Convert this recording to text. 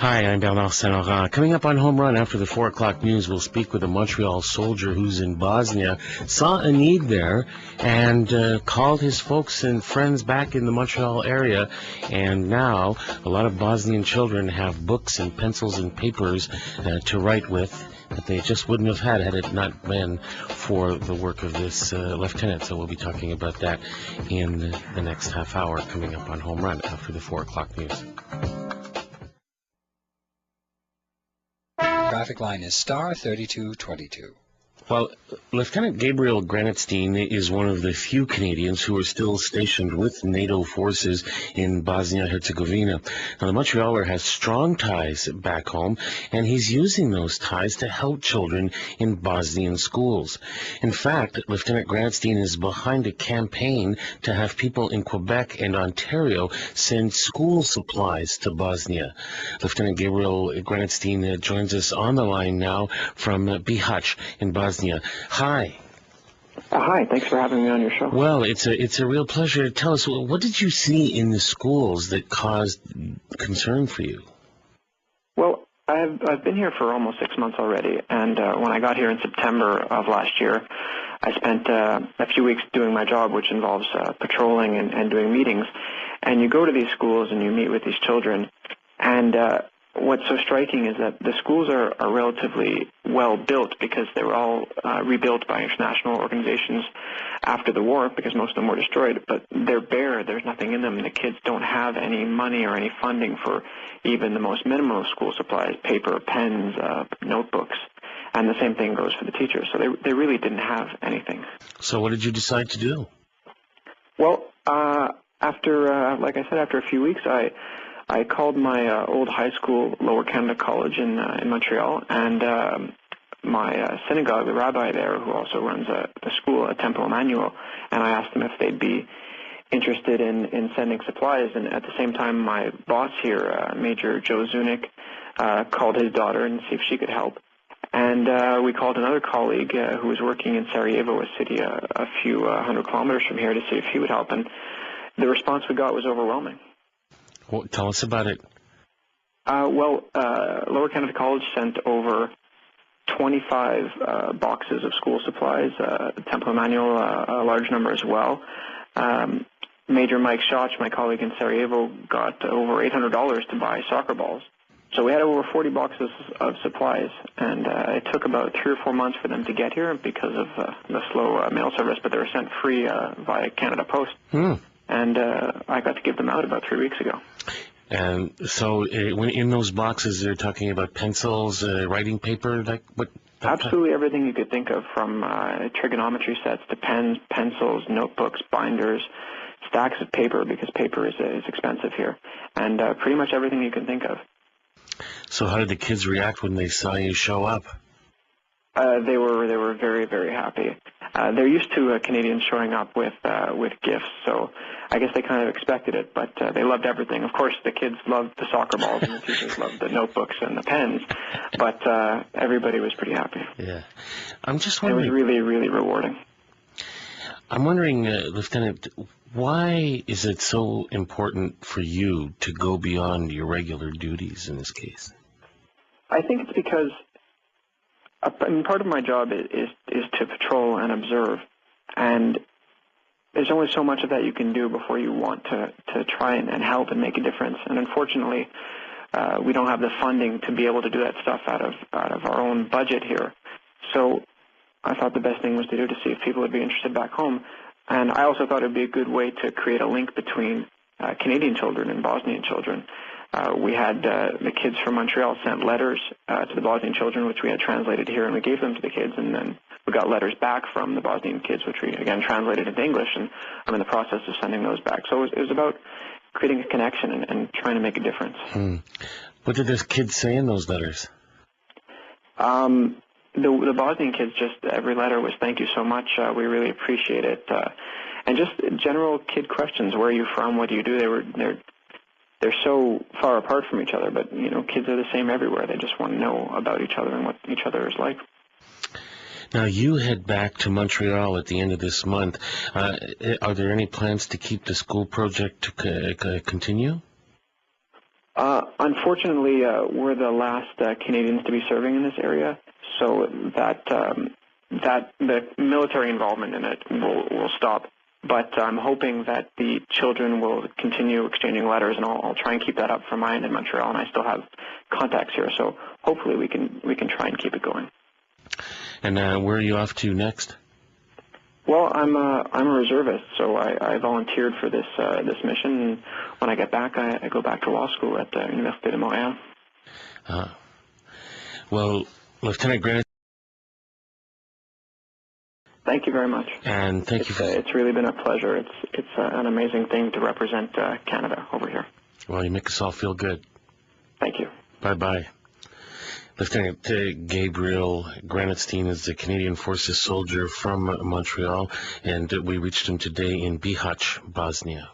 Hi, I'm Bernard Saint-Laurent. Coming up on Home Run after the 4 o'clock news, we'll speak with a Montreal soldier who's in Bosnia, saw a need there, and called his folks and friends back in the Montreal area. And now a lot of Bosnian children have books and pencils and papers to write with that they just wouldn't have had it not been for the work of this lieutenant. So we'll be talking about that in the next half hour, coming up on Home Run after the 4 o'clock news. Traffic line is star 3222. Well, Lieutenant Lt Granatstein is one of the few Canadians who are still stationed with NATO forces in Bosnia-Herzegovina. Now, the Montrealer has strong ties back home, and he's using those ties to help children in Bosnian schools. In fact, Lieutenant Granatstein is behind a campaign to have people in Quebec and Ontario send school supplies to Bosnia. Lieutenant Lt Granatstein joins us on the line now from Bihac in Bosnia. Hi. Hi, thanks for having me on your show. Well, it's a real pleasure. Tell us, what did you see in the schools that caused concern for you? Well, I've been here for almost 6 months already, and when I got here in September of last year, I spent a few weeks doing my job, which involves patrolling and doing meetings. And you go to these schools and you meet with these children, and what's so striking is that the schools are relatively well built because they were all rebuilt by international organizations after the war, because most of them were destroyed, but they're bare, there's nothing in them, and the kids don't have any money or any funding for even the most minimal of school supplies, paper, pens, notebooks, and the same thing goes for the teachers. So they really didn't have anything. So what did you decide to do? Well, after, like I said, after a few weeks, I called my old high school, Lower Canada College in Montreal, and my synagogue, the rabbi there, who also runs the school at Temple Emmanuel, and I asked them if they'd be interested in sending supplies. And at the same time, my boss here, Major Joe Zunick, called his daughter and see if she could help. And we called another colleague who was working in Sarajevo, a city a few hundred kilometers from here, to see if he would help. And the response we got was overwhelming. Well, tell us about it. Lower Canada College sent over 25 boxes of school supplies. Temple Emmanuel, a large number as well. Major Mike Schotch, my colleague in Sarajevo, got over $800 to buy soccer balls. So we had over 40 boxes of supplies, and it took about 3 or 4 months for them to get here because of the slow mail service, but they were sent free via Canada Post. And I got to give them out about 3 weeks ago. And so when in those boxes, they're talking about pencils, writing paper, like what? Absolutely everything you could think of, from trigonometry sets to pens, pencils, notebooks, binders, stacks of paper, because paper is expensive here, and pretty much everything you can think of. So how did the kids react when they saw you show up? They were very, very happy. They're used to Canadians showing up with gifts, so I guess they kind of expected it, but they loved everything. Of course, the kids loved the soccer balls, and the teachers loved the notebooks and the pens, but everybody was pretty happy. Yeah. I'm just wondering... It was really, really rewarding. I'm wondering, Lieutenant, why is it so important for you to go beyond your regular duties in this case? I think it's because part of my job is to patrol and observe, and there's only so much of that you can do before you want to try and help and make a difference. And unfortunately, we don't have the funding to be able to do that stuff out of our own budget here. So I thought the best thing was to do to see if people would be interested back home. And I also thought it would be a good way to create a link between Canadian children and Bosnian children. We had the kids from Montreal sent letters to the Bosnian children, which we had translated here, and we gave them to the kids, and then we got letters back from the Bosnian kids, which we, again, translated into English, and I'm in the process of sending those back. So it was about creating a connection and trying to make a difference. What did the kids say in those letters? The Bosnian kids, just every letter was, "Thank you so much, we really appreciate it," and just general kid questions. Where are you from? What do you do? They're so far apart from each other, but, you know, kids are the same everywhere. They just want to know about each other and what each other is like. Now, you head back to Montreal at the end of this month. Are there any plans to keep the school project to continue? Unfortunately, we're the last Canadians to be serving in this area, so that the military involvement in it will stop. But I'm hoping that the children will continue exchanging letters, and I'll try and keep that up from my end in Montreal. And I still have contacts here, so hopefully we can try and keep it going. And where are you off to next? Well, I'm a reservist, so I volunteered for this mission. And when I get back, I go back to law school at Université de Montréal. Well, Lieutenant Granatstein. Thank you very much. And thank you for... It's really been a pleasure. It's an amazing thing to represent Canada over here. Well, you make us all feel good. Thank you. Bye-bye. Lieutenant Gabriel Granatstein is the Canadian Forces soldier from Montreal, and we reached him today in Bihac, Bosnia.